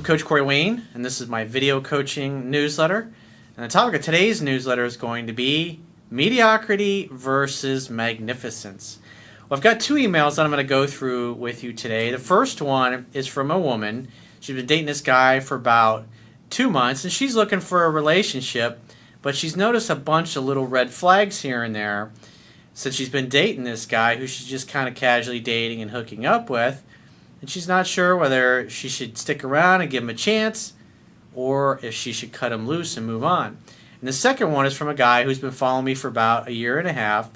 Coach Corey Wayne, and this is my video coaching newsletter. And the topic of today's newsletter is going to be Mediocrity versus Magnificence. Well, I've got two emails that I'm going to go through with you today. The first one is from a woman. She's been dating this guy for about 2 months, and she's looking for a relationship, but she's noticed a bunch of little red flags here and there since she's been dating this guy who she's just kind of casually dating and hooking up with. And she's not sure whether she should stick around and give him a chance or if she should cut him loose and move on. And the second one is from a guy who's been following me for about 1.5 years.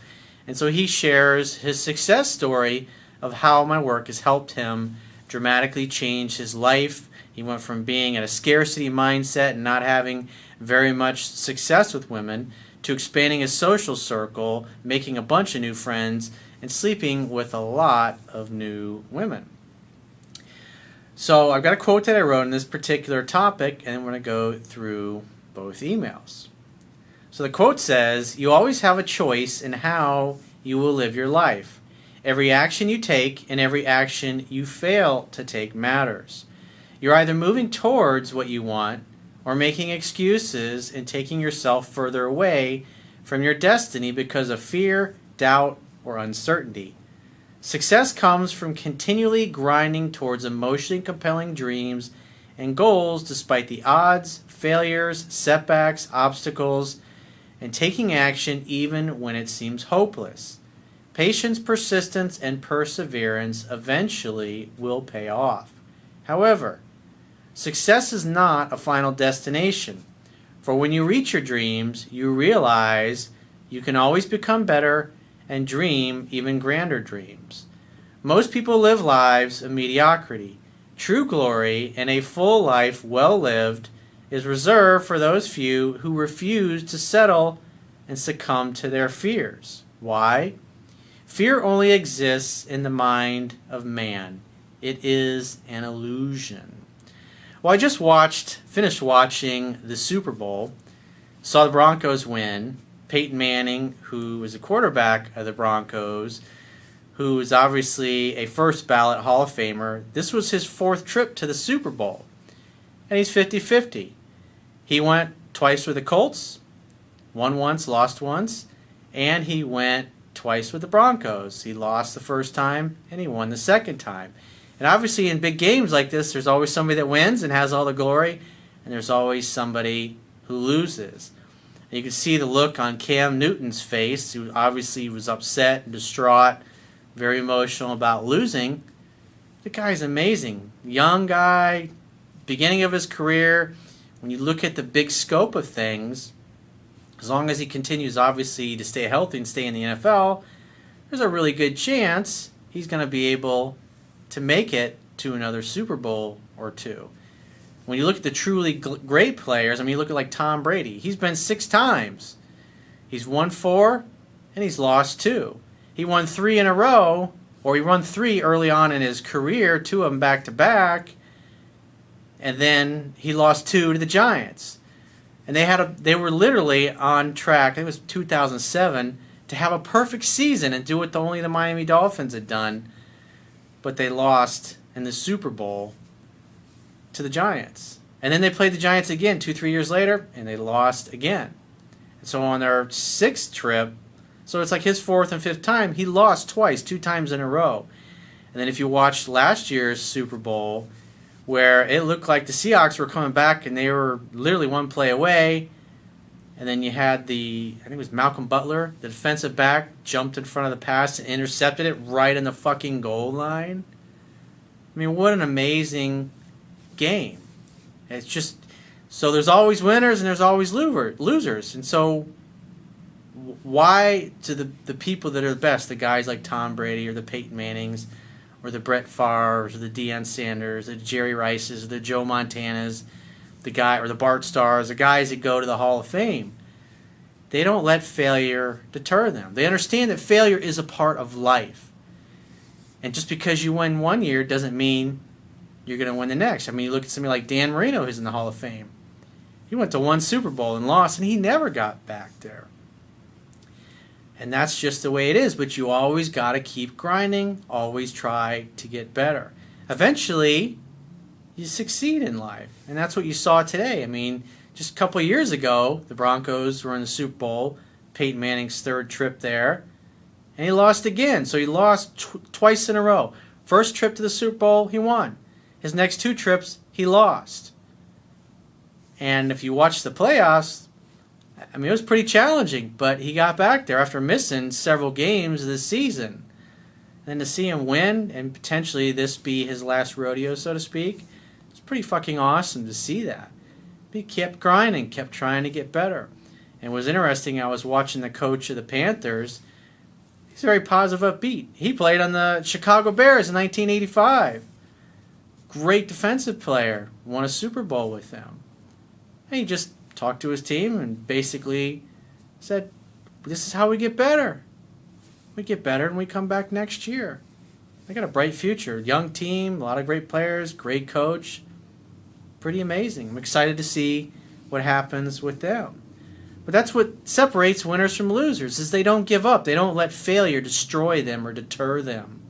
And so he shares his success story of how my work has helped him dramatically change his life. He went from being in a scarcity mindset and not having very much success with women to expanding his social circle, making a bunch of new friends, and sleeping with a lot of new women. So I've got a quote that I wrote on this particular topic, and we're going to go through both emails. So the quote says, "You always have a choice in how you will live your life. Every action you take and every action you fail to take matters. You're either moving towards what you want or making excuses and taking yourself further away from your destiny because of fear, doubt, or uncertainty. Success comes from continually grinding towards emotionally compelling dreams and goals despite the odds, failures, setbacks, obstacles, and taking action even when it seems hopeless. Patience, persistence, and perseverance eventually will pay off. However, success is not a final destination, for when you reach your dreams, you realize you can always become better and dream even grander dreams. Most people live lives of mediocrity. True glory and a full life well lived is reserved for those few who refuse to settle and succumb to their fears. Why? Fear only exists in the mind of man. It is an illusion." Well, I just finished watching the Super Bowl, saw the Broncos win. Peyton Manning, who was a quarterback of the Broncos, who is obviously a first ballot Hall of Famer, this was his 4th trip to the Super Bowl, and he's 50-50. He went twice with the Colts, won once, lost once, and he went twice with the Broncos. He lost the first time, and he won the second time. And obviously in big games like this, there's always somebody that wins and has all the glory, and there's always somebody who loses. And you can see the look on Cam Newton's face, who obviously was upset and distraught, very emotional about losing. The guy's amazing. Young guy, beginning of his career. When you look at the big scope of things, as long as he continues obviously to stay healthy and stay in the NFL, there's a really good chance he's going to be able to make it to another Super Bowl or two. When you look at the truly great players, I mean, you look at like Tom Brady. He's been 6 times. He's won 4, and he's lost 2. He won 3 in a row, or he won 3 early on in his career, 2 of them back-to-back, and then he lost 2 to the Giants. And they were literally on track, I think it was 2007, to have a perfect season and do what only the Miami Dolphins had done, but they lost in the Super Bowl to the Giants. And then they played the Giants again 2-3 years later, and they lost again. And so on their 6th trip, so it's like his 4th and 5th time, he lost twice, 2 times in a row. And then if you watched last year's Super Bowl, where it looked like the Seahawks were coming back and they were literally 1 play away, and then you had I think it was Malcolm Butler, the defensive back, jumped in front of the pass and intercepted it right in the fucking goal line. I mean, what an amazing game. It's just, so there's always winners and there's always losers. And so why to the people that are the best, the guys like Tom Brady or the Peyton Mannings or the Brett Favres or the Deion Sanders, the Jerry Rices, or the Joe Montanas, the guy or the Bart Starrs, the guys that go to the Hall of Fame, they don't let failure deter them. They understand that failure is a part of life. And just because you win one year doesn't mean you're going to win the next. I mean, you look at somebody like Dan Marino, who's in the Hall of Fame. He went to 1 Super Bowl and lost, and he never got back there. And that's just the way it is. But you always got to keep grinding, always try to get better. Eventually, you succeed in life. And that's what you saw today. I mean, just a couple of years ago, the Broncos were in the Super Bowl, Peyton Manning's third trip there, and he lost again. So he lost twice in a row. First trip to the Super Bowl, he won. His next two trips, he lost. And if you watch the playoffs, I mean, it was pretty challenging, but he got back there after missing several games this season. And to see him win and potentially this be his last rodeo, so to speak, it's pretty fucking awesome to see that. But he kept grinding, kept trying to get better. And it was interesting, I was watching the coach of the Panthers. He's very positive, upbeat. He played on the Chicago Bears in 1985. Great defensive player. Won a Super Bowl with them. And he just talked to his team and basically said, this is how we get better. We get better and we come back next year. They got a bright future. Young team, a lot of great players, great coach. Pretty amazing. I'm excited to see what happens with them. But that's what separates winners from losers, is they don't give up. They don't let failure destroy them or deter them.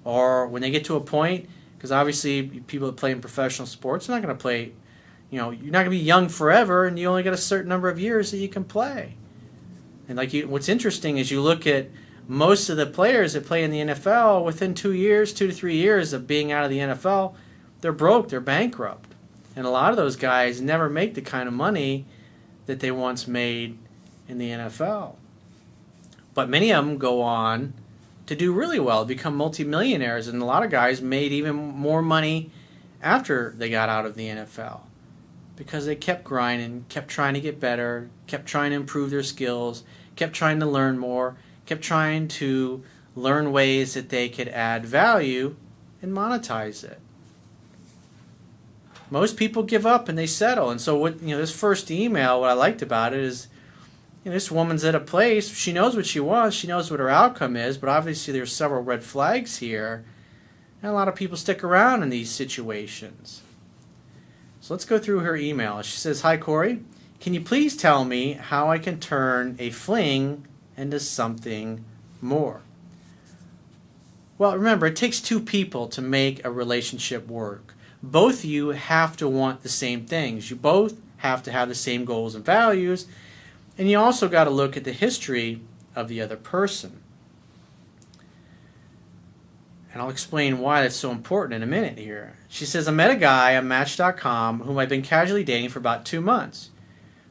Or when they get to a point, because obviously people that play in professional sports are not going to play, you're not going to be young forever, and you only got a certain number of years that you can play. And what's interesting is you look at most of the players that play in the NFL, within 2 to 3 years of being out of the NFL, they're broke, they're bankrupt. And a lot of those guys never make the kind of money that they once made in the NFL. But many of them go on to do really well, become multimillionaires, and a lot of guys made even more money after they got out of the NFL because they kept grinding, kept trying to get better, kept trying to improve their skills, kept trying to learn more, kept trying to learn ways that they could add value and monetize it. Most people give up and they settle. And so this first email, what I liked about it is, this woman's at a place, she knows what she wants, she knows what her outcome is, but obviously there's several red flags here. And a lot of people stick around in these situations. So let's go through her email. She says, "Hi Corey, can you please tell me how I can turn a fling into something more?" Well, remember, it takes two people to make a relationship work. Both of you have to want the same things. You both have to have the same goals and values. And you also got to look at the history of the other person. And I'll explain why that's so important in a minute here. She says, "I met a guy on Match.com whom I've been casually dating for about 2 months.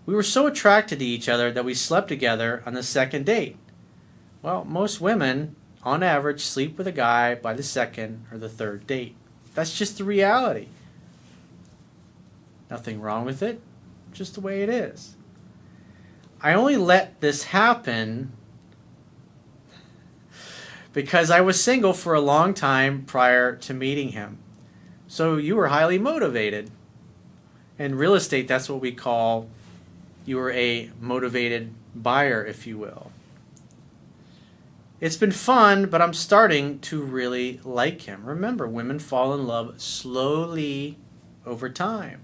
We were so attracted to each other that we slept together on the second date." Well, most women, on average, sleep with a guy by the second or the third date. That's just the reality. Nothing wrong with it, just the way it is. I only let this happen because I was single for a long time prior to meeting him. So you were highly motivated. In real estate, that's what we call, you were a motivated buyer, if you will. It's been fun, but I'm starting to really like him. Remember, women fall in love slowly over time.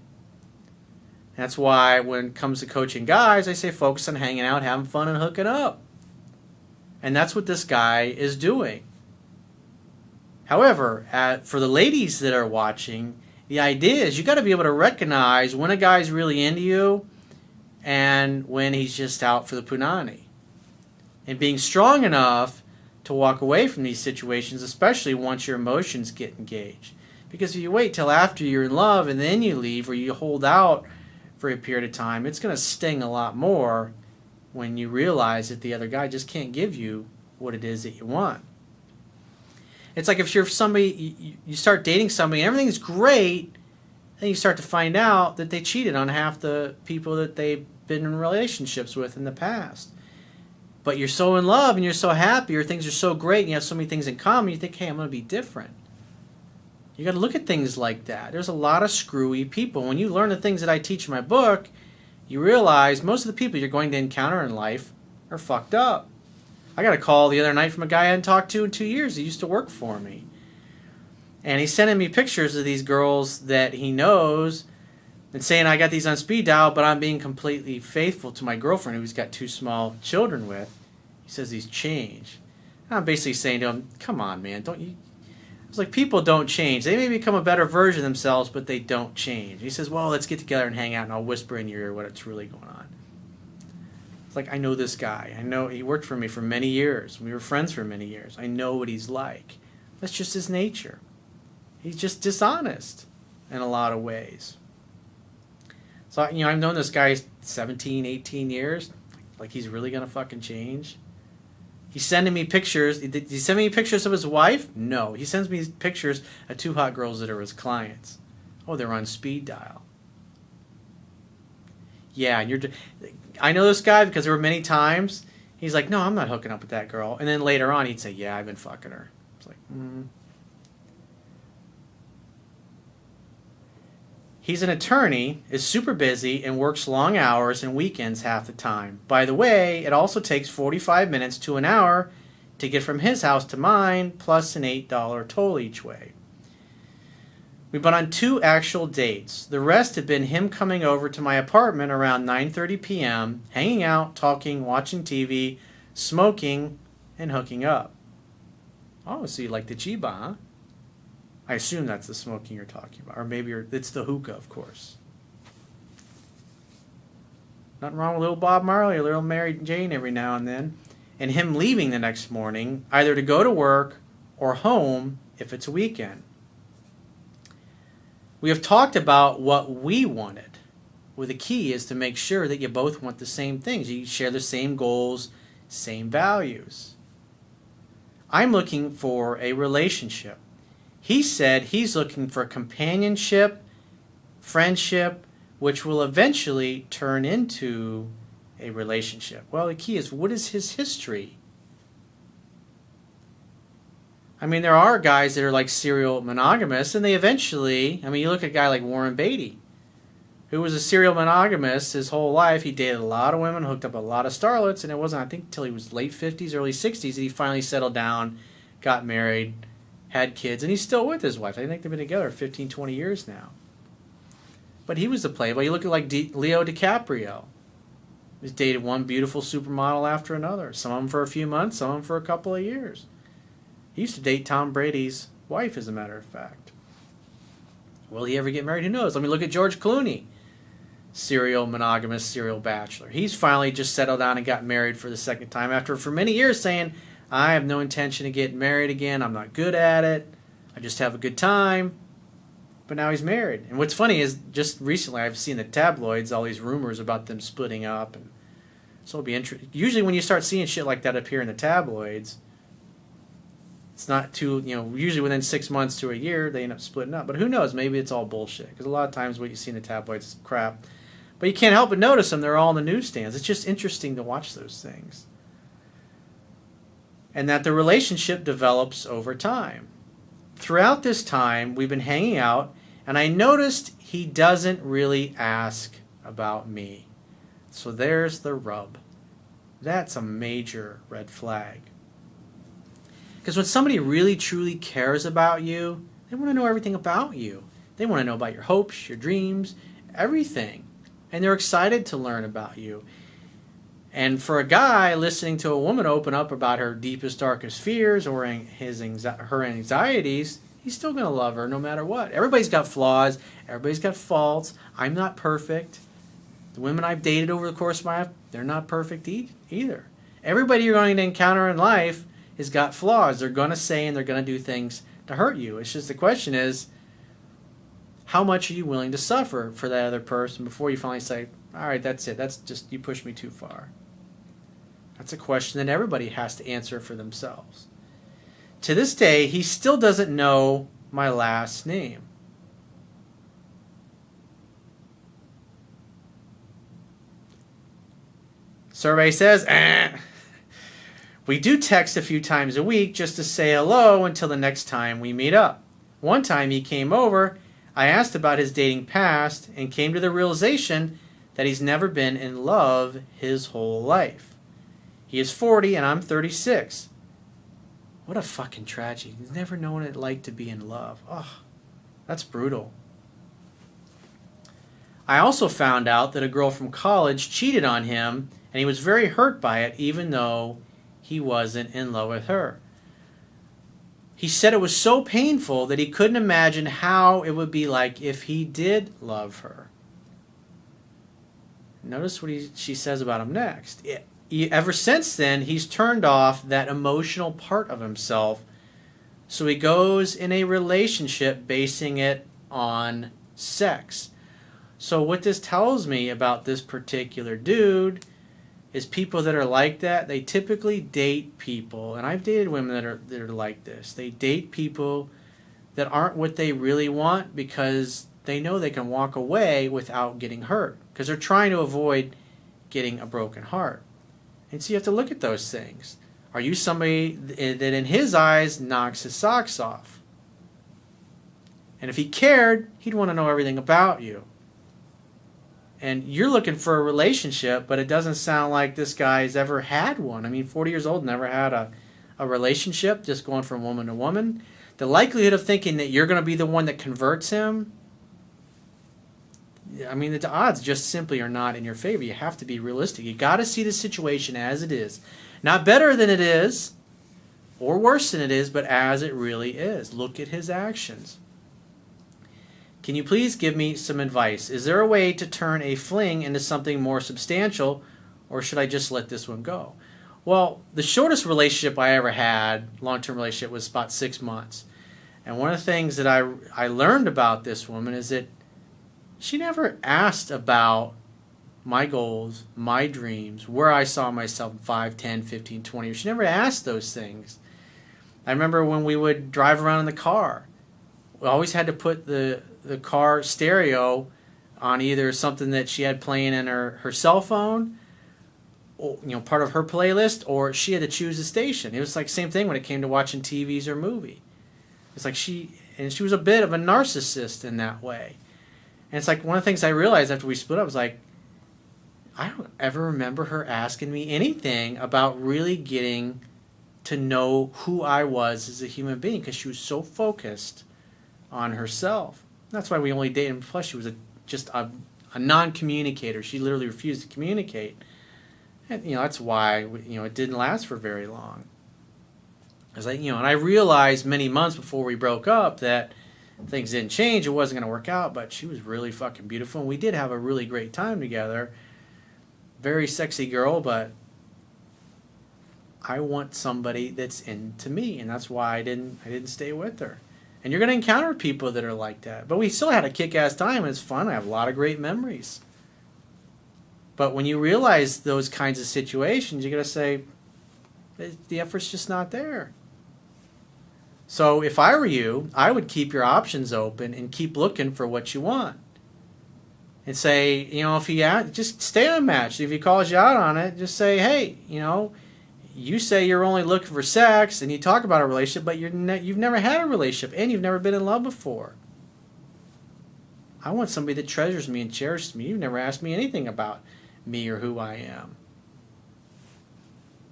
That's why when it comes to coaching guys, I say focus on hanging out, having fun, and hooking up. And that's what this guy is doing. However, for the ladies that are watching, the idea is you got to be able to recognize when a guy's really into you and when he's just out for the punani. And being strong enough to walk away from these situations, especially once your emotions get engaged. Because if you wait till after you're in love and then you leave or you hold out for a period of time, it's going to sting a lot more when you realize that the other guy just can't give you what it is that you want. It's like if you're somebody, you start dating somebody and everything's great, then you start to find out that they cheated on half the people that they've been in relationships with in the past. But you're so in love and you're so happy, or things are so great and you have so many things in common, you think, hey, I'm going to be different. You got to look at things like that. There's a lot of screwy people. When you learn the things that I teach in my book, you realize most of the people you're going to encounter in life are fucked up. I got a call the other night from a guy I hadn't talked to in 2 years. He used to work for me. And he's sending me pictures of these girls that he knows and saying, I got these on speed dial, but I'm being completely faithful to my girlfriend who he's got 2 small children with. He says he's changed. And I'm basically saying to him, come on, man, don't you... It's like people don't change. They may become a better version of themselves, but they don't change. He says, well, let's get together and hang out, and I'll whisper in your ear what's really going on. It's like, I know this guy. I know he worked for me for many years. We were friends for many years. I know what he's like. That's just his nature. He's just dishonest in a lot of ways. So, I've known this guy 17, 18 years. Like, he's really going to fucking change? He's sending me pictures. Did he send me pictures of his wife? No. He sends me pictures of two hot girls that are his clients. Oh, they're on speed dial. Yeah, and I know this guy because there were many times he's like, no, I'm not hooking up with that girl. And then later on he'd say, yeah, I've been fucking her. It's like, He's an attorney, is super busy, and works long hours and weekends half the time. By the way, it also takes 45 minutes to an hour to get from his house to mine, plus an $8 toll each way. We've been on 2 actual dates. The rest have been him coming over to my apartment around 9:30 p.m., hanging out, talking, watching TV, smoking, and hooking up. Oh, so you like the Chiba, huh? I assume that's the smoking you're talking about. Or maybe it's the hookah, of course. Nothing wrong with little Bob Marley or little Mary Jane every now and then. And him leaving the next morning, either to go to work or home if it's a weekend. We have talked about what we wanted. Well, the key is to make sure that you both want the same things. You share the same goals, same values. I'm looking for a relationship. He said he's looking for companionship, friendship, which will eventually turn into a relationship. Well, the key is, what is his history? I mean, there are guys that are like serial monogamists, and they eventually, you look at a guy like Warren Beatty, who was a serial monogamist his whole life. He dated a lot of women, hooked up a lot of starlets, and it wasn't, I think, until he was late 50s, early 60s that he finally settled down, got married, had kids, and he's still with his wife. I think they've been together 15, 20 years now. But he was the playboy. You look at like Leo DiCaprio. He's dated one beautiful supermodel after another. Some of them for a few months, some of them for a couple of years. He used to date Tom Brady's wife, as a matter of fact. Will he ever get married? Who knows? Let me look at George Clooney. Serial monogamous, serial bachelor. He's finally just settled down and got married for the second time after for many years saying, I have no intention of getting married again. I'm not good at it. I just have a good time. But now he's married. And what's funny is just recently I've seen the tabloids, all these rumors about them splitting up. And so it'll be interesting. Usually when you start seeing shit like that appear in the tabloids, it's not too, usually within 6 months to a year, they end up splitting up. But who knows? Maybe it's all bullshit. Because a lot of times what you see in the tabloids is crap. But you can't help but notice them. They're all in the newsstands. It's just interesting to watch those things. And that the relationship develops over time. Throughout this time, we've been hanging out, and I noticed he doesn't really ask about me. So there's the rub. That's a major red flag. Because when somebody really, truly cares about you, they want to know everything about you. They want to know about your hopes, your dreams, everything. And they're excited to learn about you. And for a guy listening to a woman open up about her deepest, darkest fears or her anxieties, he's still going to love her no matter what. Everybody's got flaws. Everybody's got faults. I'm not perfect. The women I've dated over the course of my life, they're not perfect either. Everybody you're going to encounter in life has got flaws. They're going to say and they're going to do things to hurt you. It's just the question is, how much are you willing to suffer for that other person before you finally say, all right, that's it. That's just, you pushed me too far. That's a question that everybody has to answer for themselves. To this day, he still doesn't know my last name. Survey says, We do text a few times a week just to say hello until the next time we meet up. One time he came over, I asked about his dating past and came to the realization that he's never been in love his whole life. He is 40 and I'm 36. What a fucking tragedy. He's never known what it's like to be in love. Oh, that's brutal. I also found out that a girl from college cheated on him and he was very hurt by it even though he wasn't in love with her. He said it was so painful that he couldn't imagine how it would be like if he did love her. Notice what she says about him next. Ever since then, he's turned off that emotional part of himself, so he goes in a relationship basing it on sex. So what this tells me about this particular dude is people that are like that, they typically date people, and I've dated women that are like this. They date people that aren't what they really want because they know they can walk away without getting hurt, because they're trying to avoid getting a broken heart. And so you have to look at those things. Are you somebody that in his eyes knocks his socks off? And if he cared, he'd want to know everything about you. And you're looking for a relationship, but it doesn't sound like this guy's ever had one. I mean, 40 years old, never had a relationship, just going from woman to woman. The likelihood of thinking that you're going to be the one that converts him, I mean, the odds just simply are not in your favor. You have to be realistic. You got to see the situation as it is. Not better than it is, or worse than it is, but as it really is. Look at his actions. Can you please give me some advice? Is there a way to turn a fling into something more substantial, or should I just let this one go? Well, the shortest relationship I ever had, long-term relationship, was about 6 months. And one of the things that I learned about this woman is that she never asked about my goals, my dreams, where I saw myself in 5, 10, 15, 20 years. She never asked those things. I remember when we would drive around in the car, we always had to put the car stereo on either something that she had playing in her cell phone, or, part of her playlist, or she had to choose a station. It was like the same thing when it came to watching TVs or movie. It's like she was a bit of a narcissist in that way. And it's like one of the things I realized after we split up was like, I don't ever remember her asking me anything about really getting to know who I was as a human being, because she was so focused on herself. That's why we only dated. Plus, she was just a non-communicator. She literally refused to communicate, and that's why it didn't last for very long. As and I realized many months before we broke up that things didn't change. It wasn't going to work out, but she was really fucking beautiful, and we did have a really great time together. Very sexy girl, but I want somebody that's into me, and that's why I didn't stay with her. And you're going to encounter people that are like that. But we still had a kick-ass time, and it's fun. I have a lot of great memories. But when you realize those kinds of situations, you're going to say, the effort's just not there. So if I were you, I would keep your options open and keep looking for what you want. And say, if he just stay on a match. If he calls you out on it, just say, hey, you say you're only looking for sex, and you talk about a relationship, but you've never had a relationship, and you've never been in love before. I want somebody that treasures me and cherishes me. You've never asked me anything about me or who I am.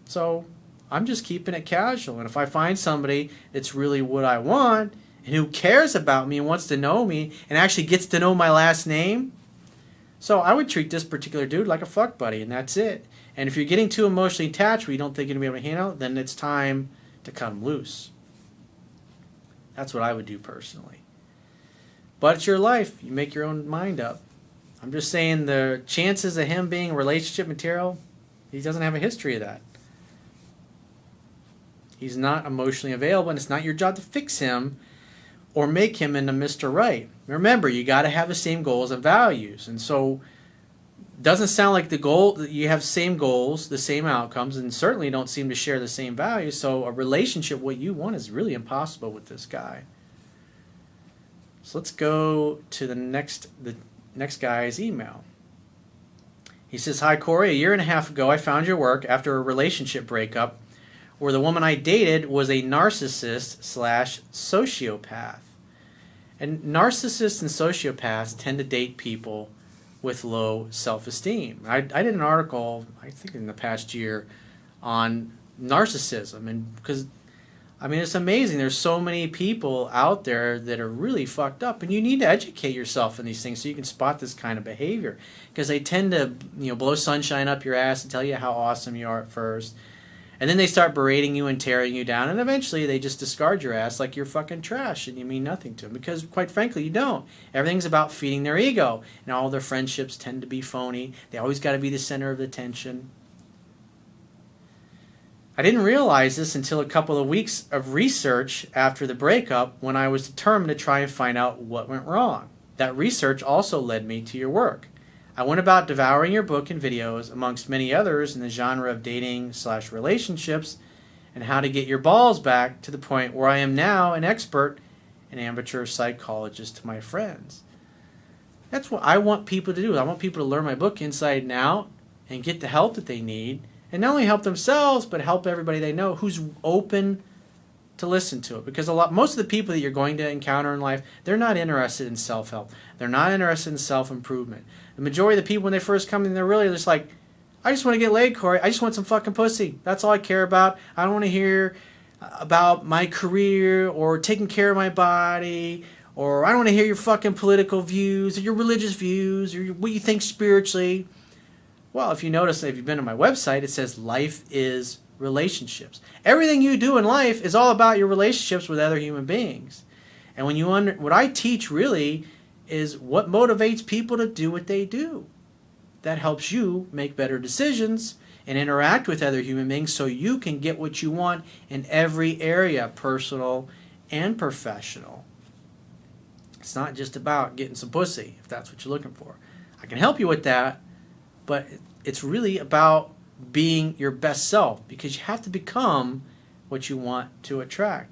So I'm just keeping it casual. And if I find somebody that's really what I want, and who cares about me and wants to know me, and actually gets to know my last name, so I would treat this particular dude like a fuck buddy, and that's it. And if you're getting too emotionally attached where you don't think you're going to be able to handle it, then it's time to cut him loose. That's what I would do personally. But it's your life. You make your own mind up. I'm just saying the chances of him being relationship material, he doesn't have a history of that. He's not emotionally available, and it's not your job to fix him or make him into Mr. Right. Remember, you got to have the same goals and values. And so doesn't sound like the goal that you have same goals, the same outcomes, and certainly don't seem to share the same values. So a relationship, what you want, is really impossible with this guy. So let's go to the next guy's email. He says, "Hi Corey, a year and a half ago I found your work after a relationship breakup where the woman I dated was a narcissist/sociopath. And narcissists and sociopaths tend to date people with low self-esteem. I did an article, I think in the past year, on narcissism, and because it's amazing. There's so many people out there that are really fucked up, and you need to educate yourself in these things so you can spot this kind of behavior, because they tend to blow sunshine up your ass and tell you how awesome you are at first, And then they start berating you and tearing you down, and eventually they just discard your ass like you're fucking trash and you mean nothing to them, because quite frankly you don't. Everything's about feeding their ego, and all their friendships tend to be phony. They always got to be the center of attention. I didn't realize this until a couple of weeks of research after the breakup, when I was determined to try and find out what went wrong. That research also led me to your work. I went about devouring your book and videos, amongst many others in the genre of dating/relationships and how to get your balls back, to the point where I am now an expert and amateur psychologist to my friends. That's what I want people to do. I want people to learn my book inside and out and get the help that they need, and not only help themselves, but help everybody they know who's open to listen to it. Because most of the people that you're going to encounter in life, they're not interested in self-help. They're not interested in self-improvement. The majority of the people, when they first come in, they're really just like, I just want to get laid, Corey. I just want some fucking pussy. That's all I care about. I don't want to hear about my career or taking care of my body, or I don't want to hear your fucking political views or your religious views or what you think spiritually. Well, if you notice, if you've been to my website, it says life is relationships. Everything you do in life is all about your relationships with other human beings. And when what I teach really is what motivates people to do what they do. That helps you make better decisions and interact with other human beings so you can get what you want in every area, personal and professional. It's not just about getting some pussy, if that's what you're looking for. I can help you with that, but it's really about being your best self, because you have to become what you want to attract.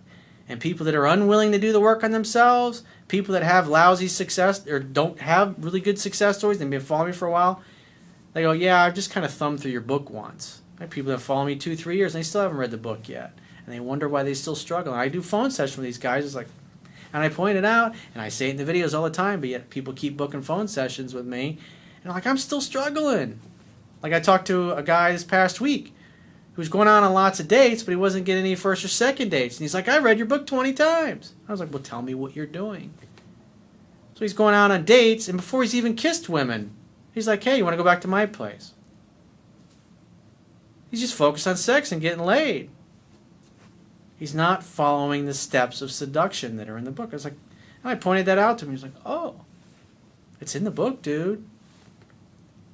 And people that are unwilling to do the work on themselves, people that have lousy success or don't have really good success stories, they've been following me for a while, they go, yeah, I've just kind of thumbed through your book once. I have people that follow me 2-3 years and they still haven't read the book yet. And they wonder why they still struggle. And I do phone sessions with these guys. It's like, and I point it out, and I say it in the videos all the time, but yet people keep booking phone sessions with me. And I'm like, I'm still struggling. Like, I talked to a guy this past week who was going on lots of dates, but he wasn't getting any first or second dates. And he's like, I read your book 20 times. I was like, well, tell me what you're doing. So he's going out on dates, and before he's even kissed women, he's like, hey, you want to go back to my place? He's just focused on sex and getting laid. He's not following the steps of seduction that are in the book. I was like, and I pointed that out to him. He's like, oh, it's in the book, dude.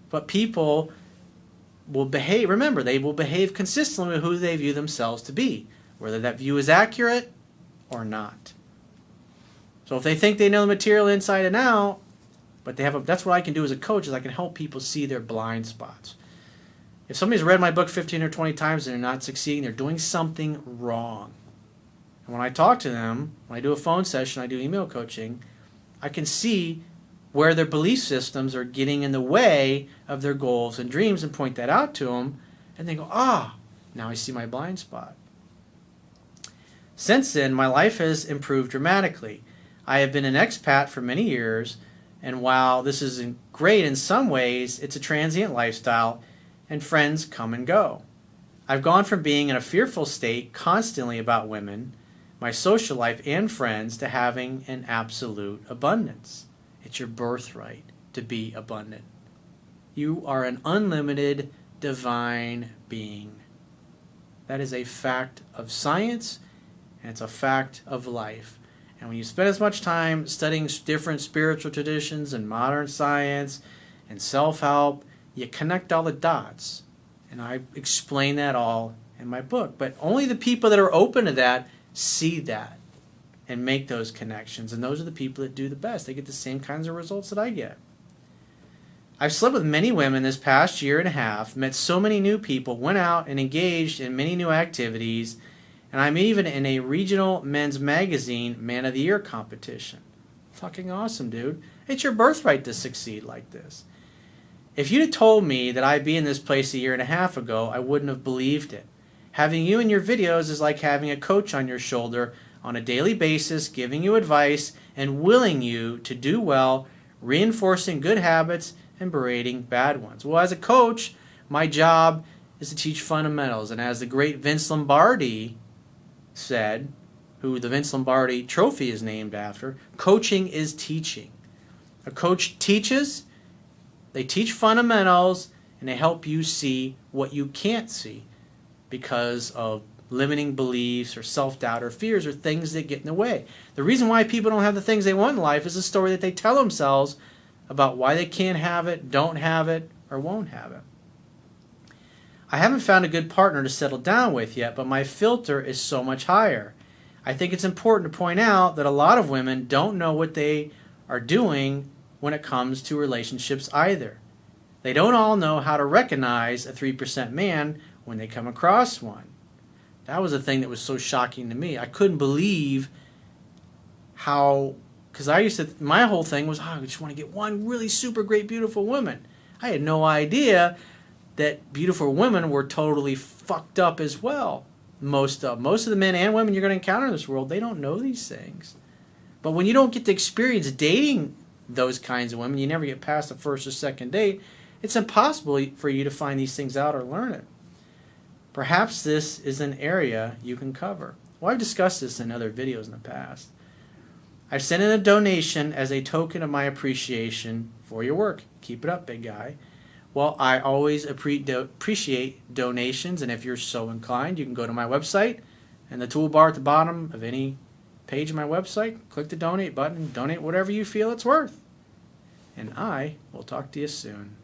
But people will behave, remember, they will behave consistently with who they view themselves to be, whether that view is accurate or not. So if they think they know the material inside and out, but that's what I can do as a coach, is I can help people see their blind spots. If somebody's read my book 15 or 20 times and they're not succeeding, they're doing something wrong. And when I talk to them, when I do a phone session, I do email coaching, I can see where their belief systems are getting in the way of their goals and dreams and point that out to them, and they go, now I see my blind spot. Since then, my life has improved dramatically. I have been an expat for many years, and while this is great in some ways, it's a transient lifestyle, and friends come and go. I've gone from being in a fearful state constantly about women, my social life, and friends, to having an absolute abundance. It's your birthright to be abundant. You are an unlimited divine being. That is a fact of science, and it's a fact of life. And when you spend as much time studying different spiritual traditions and modern science and self-help, you connect all the dots. And I explain that all in my book. But only the people that are open to that see that and make those connections. And those are the people that do the best. They get the same kinds of results that I get. I've slept with many women this past year and a half, met so many new people, went out and engaged in many new activities, and I'm even in a regional men's magazine Man of the Year competition. Fucking awesome, dude. It's your birthright to succeed like this. If you'd have told me that I'd be in this place a year and a half ago, I wouldn't have believed it. Having you in your videos is like having a coach on your shoulder on a daily basis, giving you advice and willing you to do well, reinforcing good habits and berating bad ones. Well, as a coach, my job is to teach fundamentals. And as the great Vince Lombardi said, who the Vince Lombardi trophy is named after, coaching is teaching. A coach teaches, they teach fundamentals, and they help you see what you can't see. because of limiting beliefs or self-doubt or fears or things that get in the way. The reason why people don't have the things they want in life is a story that they tell themselves about why they can't have it, don't have it, or won't have it. I haven't found a good partner to settle down with yet, but my filter is so much higher. I think it's important to point out that a lot of women don't know what they are doing when it comes to relationships either. They don't all know how to recognize a 3% man when they come across one. That was a thing that was so shocking to me. I couldn't believe how, because my whole thing was, I just want to get one really super great, beautiful woman. I had no idea that beautiful women were totally fucked up as well. Most of the men and women you're going to encounter in this world, they don't know these things. But when you don't get to experience dating those kinds of women, you never get past the first or second date, it's impossible for you to find these things out or learn it. Perhaps this is an area you can cover. Well, I've discussed this in other videos in the past. I've sent in a donation as a token of my appreciation for your work. Keep it up, big guy. Well, I always appreciate donations, and if you're so inclined, you can go to my website, and the toolbar at the bottom of any page of my website, click the donate button, donate whatever you feel it's worth. And I will talk to you soon.